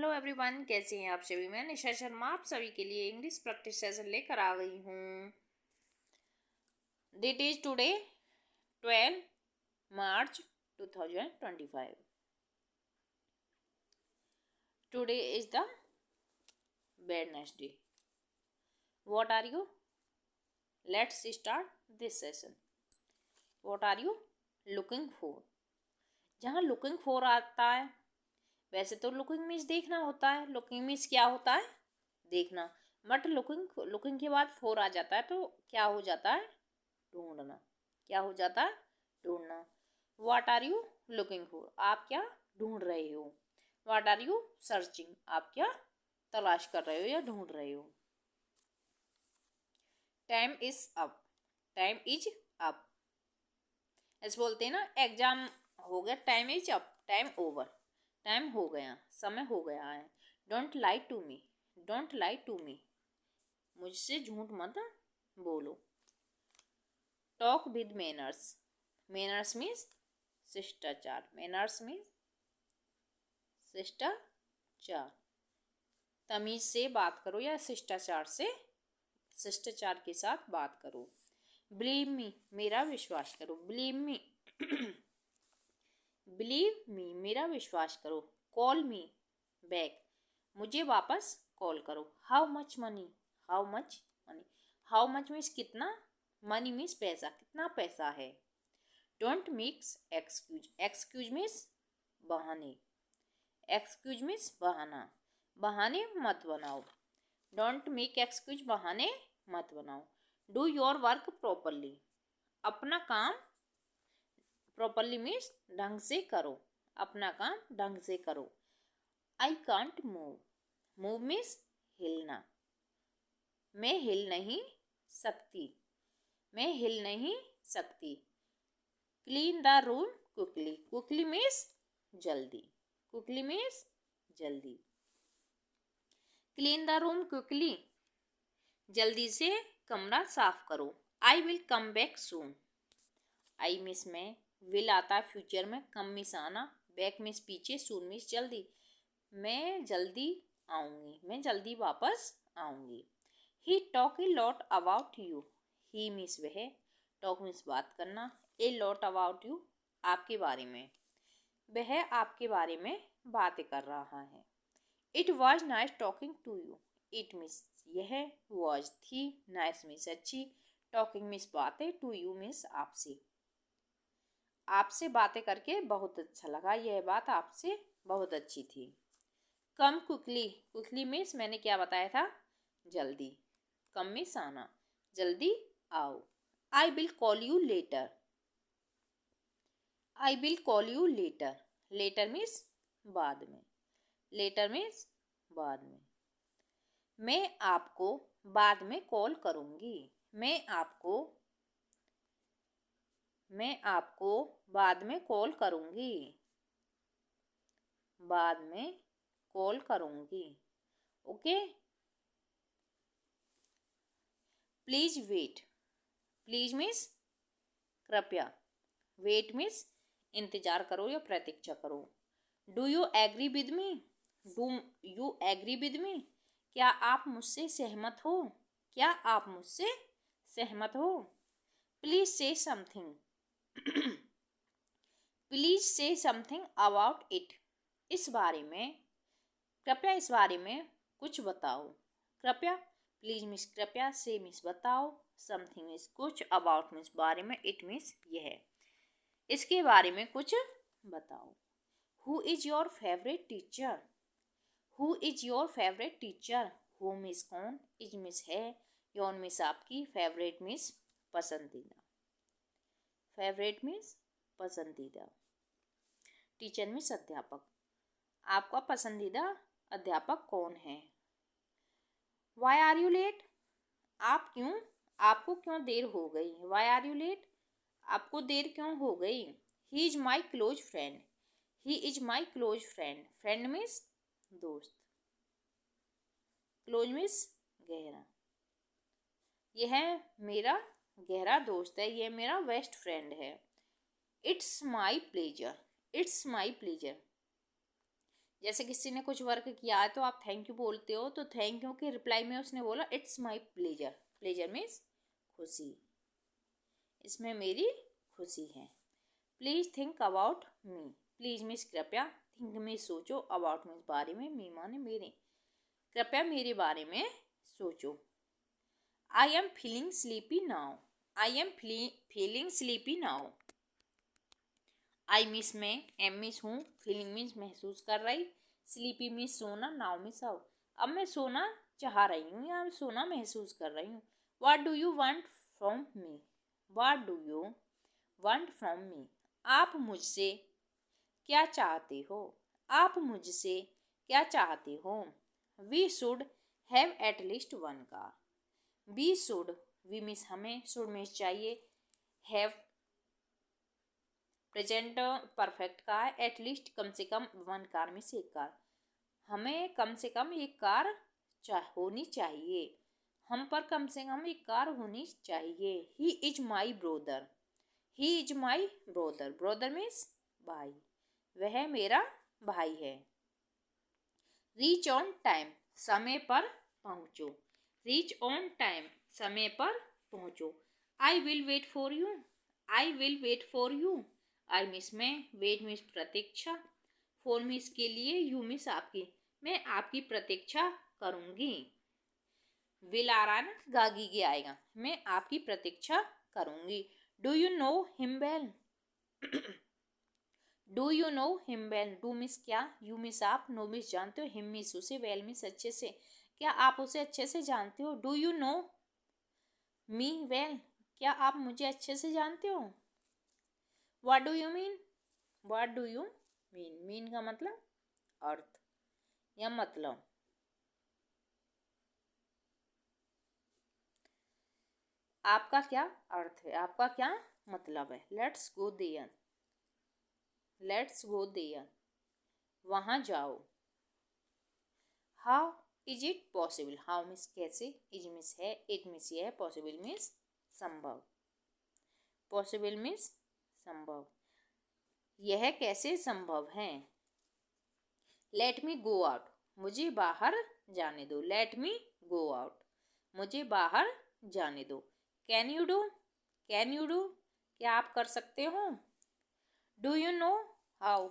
Hello everyone, कैसे हैं आप सभी। मैं निशा शर्मा आप सभी के लिए इंग्लिश प्रैक्टिस सेशन लेकर आ गई हूँ। Date is today 12 March 2025। Today is the Wednesday. What are you? Let's start this session. What are you looking for? जहाँ लुकिंग फॉर आता है, वैसे तो लुकिंग मीन्स देखना होता है। लुकिंग मीन्स क्या होता है? देखना। बट लुकिंग के बाद फोर आ जाता है तो क्या हो जाता है? ढूंढना। क्या हो जाता है? ढूंढना। What are you looking for? आप क्या ढूंढ रहे हो? What are you searching? आप क्या तलाश कर रहे हो या ढूंढ रहे हो? Time is up. Time is up ऐसे बोलते हैं ना, एग्जाम हो गया, time is up, time over, time हो गया, समय हो गया है। Don't lie to me. Don't lie to me, मुझसे झूठ मत बोलो। Talk with manners. Manners means शिष्टाचार। मैनर्स मीन्स शिष्टाचार। तमीज से बात करो या शिष्टाचार के साथ बात करो। बिलीव मी, मेरा विश्वास करो। बिलीव मी बिलीव मी, मेरा विश्वास करो। कॉल मी बैक, मुझे वापस कॉल करो। How much money? How much money, how much means कितना, मनी मीन्स पैसा, कितना पैसा है। Don't mix excuse. Excuse means बहाने। एक्सक्यूज मीन्स बहाना। बहाने मत बनाओ। डोंट मेक एक्सक्यूज, बहाने मत बनाओ। डू योर वर्क प्रॉपरली, अपना काम प्रॉपरली मीन्स ढंग से करो। अपना काम ढंग से करो। I can't move. Move means हिलना। मैं हिल नहीं सकती। मैं हिल नहीं सकती। Clean the room quickly. Quickly means जल्दी। क्विकली मीन्स जल्दी। क्लीन द रूम क्विकली, जल्दी से कमरा साफ करो। I will come back soon. I means में, विल आता है फ्यूचर में, कम मिस आना, बैक मिस पीछे, सून मिस जल्दी। मैं जल्दी आऊँगी, मैं जल्दी वापस आऊँगी। ही talk a lot about you. He miss वह, टॉक मिस बात करना, ए लॉट अबाउट यू आपके बारे में, वह आपके बारे में बातें कर रहा है। It was nice talking to you. It means यह, वॉज थी, नाइस मिस अच्छी, टॉकिंग मिस बातें, टू यू मिस आपसे। आपसे बातें करके बहुत अच्छा लगा, यह बात आपसे बहुत अच्छी थी। कम क्विकली। क्विकली मीन्स मैंने क्या बताया था? जल्दी। कम मीन्स आना, जल्दी आओ। I will call you later. I will call you later. Later means बाद में। लेटर मीन्स बाद में। मैं आपको बाद में कॉल करूँगी। मैं आपको बाद में कॉल करूँगी। बाद में कॉल करूँगी। Okay. Please wait. Please means कृपया। वेट मीन्स इंतजार करो या प्रतीक्षा करो। Do you agree with me? Do you agree with me, क्या आप मुझसे सहमत हो? क्या आप मुझसे सहमत हो? प्लीज से समथिंग। प्लीज से समथिंग अबाउट इट, इस बारे में, कृपया इस बारे में कुछ बताओ। कृपया, प्लीज मिस कृपया, से मिस बताओ, समथिंग मिस कुछ, अबाउट मिस बारे में, इट मिस यह, इसके बारे में कुछ बताओ। Who is your favourite teacher? Who is your favourite teacher? Who means कौन, इज मिस है, योर मिस आपकी, फेवरेट मिस पसंदीदा। फेवरेट मिस पसंदीदा। टीचर मिस अध्यापक। आपका पसंदीदा अध्यापक कौन है? Why are you late? आपको क्यों देर हो गई? Why are you late? आपको देर क्यों हो गई? He is my close friend. He is my close friend. Friend means दोस्त। क्लोज मीन्स गहरा। यह मेरा गहरा दोस्त है, यह मेरा बेस्ट फ्रेंड है। It's my pleasure. It's my pleasure, जैसे किसी ने कुछ वर्क किया है तो आप थैंक यू बोलते हो, तो थैंक यू के रिप्लाई में उसने बोला it's my pleasure. Pleasure means खुशी, इसमें मेरी खुशी है। Please think about me, please means कृपया, थिंक में सोचो, अबाउट मीन्स बारे में, मी माने मेरे, कृपया मेरे बारे में सोचो। I am feeling sleepy now, I am feeling sleepy now. I means में एम मिस हूँ, फीलिंग मीन्स महसूस कर रही, स्लीपी मीन्स सोना, नाउ मिस अब। अब मैं सोना चाह रही हूँ या सोना महसूस कर रही हूँ। What do you want from me, what do you want from me, आप मुझसे क्या चाहते हो, आप मुझसे क्या चाहते हो। We should have at least one car, we should, we means हमें, शुड मिस चाहिए, हैव प्रेजेंट परफेक्ट का है, एटलीस्ट कम से कम वन कार में से एक कार, हमें कम से कम एक कार होनी चाहिए, हम पर कम से कम एक कार होनी चाहिए। ही is my brother, he is my brother, brother means भाई, वह मेरा भाई है। रीच ऑन टाइम, समय पर पहुँचो, रीच ऑन टाइम, समय पर पहुँचो। I will wait for you, I will wait for you. I means में, वेट मिस प्रतीक्षा, फॉर मिस के लिए, यू मिस आपकी, मैं आपकी प्रतीक्षा करूँगी। विल आ रहा है ना, गागी के आएगा, मैं आपकी प्रतीक्षा करूँगी। Do you know him well, do you know him well, do means क्या, यू मिस आप, नो मिस जानते हो, हिम मिस उसे, वेल मिस अच्छे से, क्या आप उसे अच्छे से जानते हो। Do you no me well, क्या आप मुझे अच्छे से जानते हो। What do you mean, what do you mean, mean का मतलब अर्थ या मतलब। आपका क्या अर्थ है, आपका क्या मतलब है। Let's go there, let's go there, वहाँ जाओ। How is it possible, how means कैसे, इज मीन्स है, इट मीन्स यह, पॉसिबल मीन्स संभव, पॉसिबल मीन्स संभव, यह कैसे संभव है। लेट मी गो आउट, मुझे बाहर जाने दो, लेट मी गो आउट, मुझे बाहर जाने दो। Can you do, can you do, क्या आप कर सकते हो। Do you know how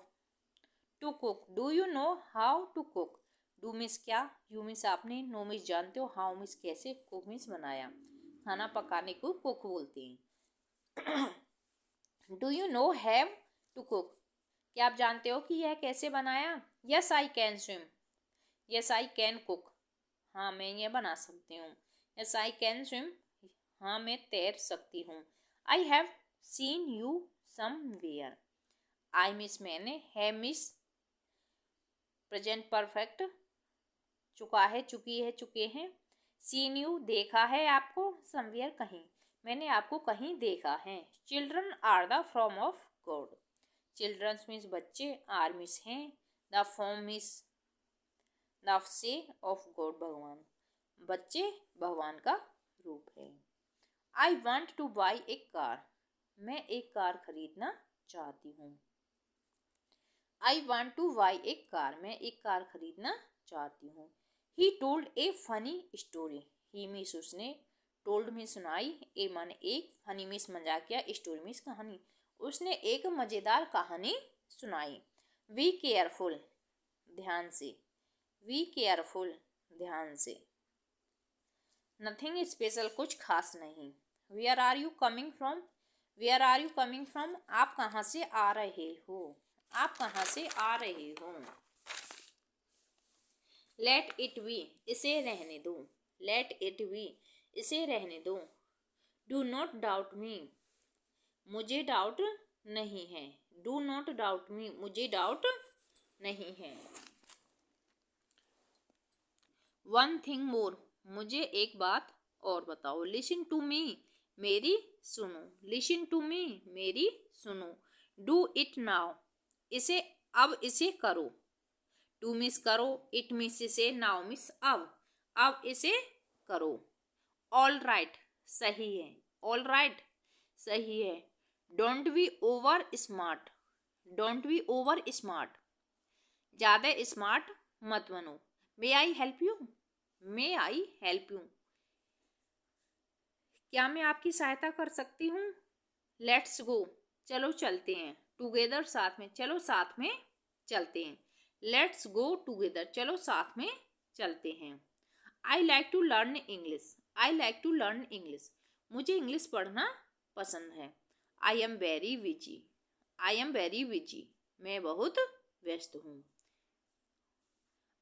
to cook, do you know how to cook, do means क्या, यू मिस आपने, नो मिस जानते हो, हाउ मिस कैसे, कुक मिस बनाया, खाना पकाने को कुक बोलते हैं। Do you know have to cook, क्या आप जानते हो कि यह कैसे बनाया। Yes I can swim, yes I can cook, हाँ मैं ये बना सकती हूँ। यस आई कैन स्विम, हाँ मैं तैर सकती हूँ। I have seen you somewhere, I means मैंने, है मिस प्रेजेंट परफेक्ट, चुका है, चुकी है, चुके हैं। सीन यू देखा है आपको, समवेयर कहीं, मैंने आपको कहीं देखा है। Children are the from of God, childrens means बच्चे, आर मिस हैं, द फॉर्म मिस नफसे ऑफ गॉड भगवान, बच्चे भगवान का रूप है। I want to buy a car, मैं एक कार खरीदना चाहती हूँ। I want to buy a car, मैं एक कार खरीदना चाहती हूँ। He told a funny story, he means उसने, टोल्ड में सुनाई, ए माने एक, फनी मिस मजाकिया, स्टोरी मिस कहानी, उसने एक मज़ेदार कहानी सुनाई। वी केयरफुल, ध्यान से, वी केयरफुल, ध्यान से। नथिंग स्पेशल, कुछ खास नहीं। Where are you coming from, where are you coming from, आप कहाँ से आ रहे हो, आप कहाँ से आ रहे हो। लेट इट बी, इसे रहने दो, लेट इट बी, इसे रहने दो। डू नॉट डाउट मी, मुझे डाउट नहीं है, डू नॉट डाउट मी, मुझे डाउट नहीं है। वन थिंग मोर, मुझे एक बात और बताओ। लिसन टू मी, मेरी सुनो, लिसन टू मी, मेरी सुनो। डू इट नाउ, इसे अब इसे करो। टू मिस करो, इट मिस इसे, नाउ मिस अब इसे करो। ऑल राइट, सही है, ऑल राइट, सही है। Don't be over smart, don't be over smart, ज़्यादा स्मार्ट मत बनो। May I help you, may I help you, क्या मैं आपकी सहायता कर सकती हूँ। लेट्स गो, चलो चलते हैं। टुगेदर, साथ में, चलो साथ में चलते हैं। लेट्स गो टुगेदर, चलो साथ में चलते हैं। I like to learn English, I like to learn English, मुझे इंग्लिश पढ़ना पसंद है। I am very busy, I am very busy, मैं बहुत व्यस्त हूँ।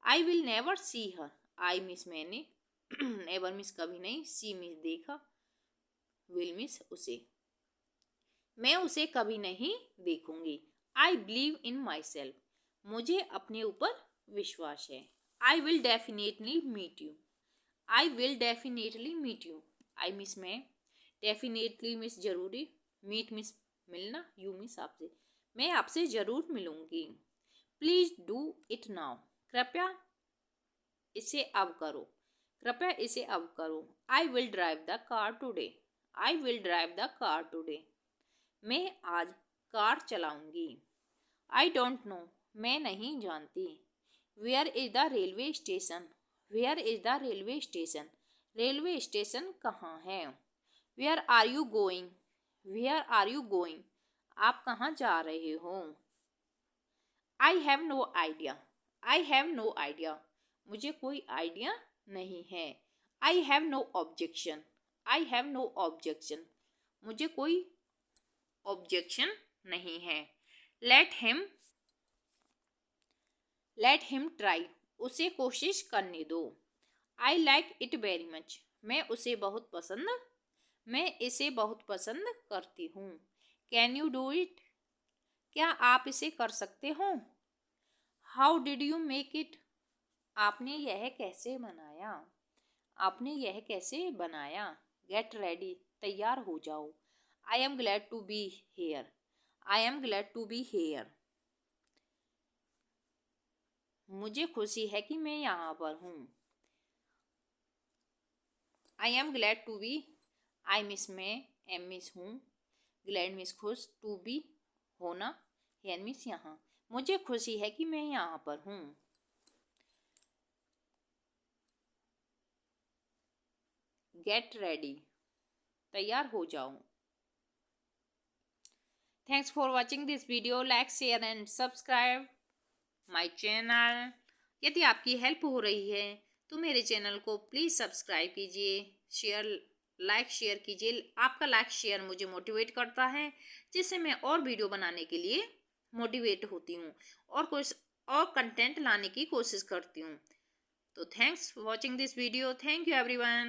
I will never see her, I means मैंने, नेवर मिस कभी नहीं, सी मिस देखा, विल मिस उसे, मैं उसे कभी नहीं देखूंगी। I believe in my self, मुझे अपने ऊपर विश्वास है। I will definitely meet you, I will definitely meet you, I means मैं, डेफिनेटली मिस जरूरी, मीट मिस मिलना, यू मिस आपसे, मैं आपसे जरूर मिलूंगी। प्लीज डू इट नाउ, कृपया इसे अब करो, कृपया इसे अब करो। I will drive the car today, I will drive the car today, मैं आज कार चलाऊंगी। आई डोंट नो, मैं नहीं जानती। Where is the railway station, where is the railway station, railway station कहाँ है। Where are you going, where are you going, आप कहाँ जा रहे हो। I have no idea, I have no idea, मुझे कोई आइडिया नहीं है। I have no objection, I have no objection, मुझे कोई ऑब्जेक्शन नहीं है। लेट हिम ट्राई, उसे कोशिश करने दो। I like it very much, मैं उसे बहुत पसंद, मैं इसे बहुत पसंद करती हूँ। कैन यू डू इट, क्या आप इसे कर सकते हो। How did you make it, आपने यह कैसे बनाया, आपने यह कैसे बनाया। गेट रेडी, तैयार हो जाओ। I am glad to be here, I am glad to be here, मुझे खुशी है कि मैं यहाँ पर हूँ। I am glad to be, I means मैं, एम मिस हूँ, ग्लैड मिस खुश, टू बी होना, हेयर मिस यहाँ, मुझे खुशी है कि मैं यहाँ पर हूँ। गेट रेडी, तैयार हो जाओ। Thanks for watching this video, like share and subscribe my channel. यदि आपकी हेल्प हो रही है तो मेरे चैनल को प्लीज़ सब्सक्राइब कीजिए, लाइक शेयर कीजिए। आपका लाइक शेयर मुझे मोटिवेट करता है, जिससे मैं और वीडियो बनाने के लिए मोटिवेट होती हूँ और कुछ और कंटेंट लाने की कोशिश करती हूँ। तो thanks for watching this video, thank you everyone.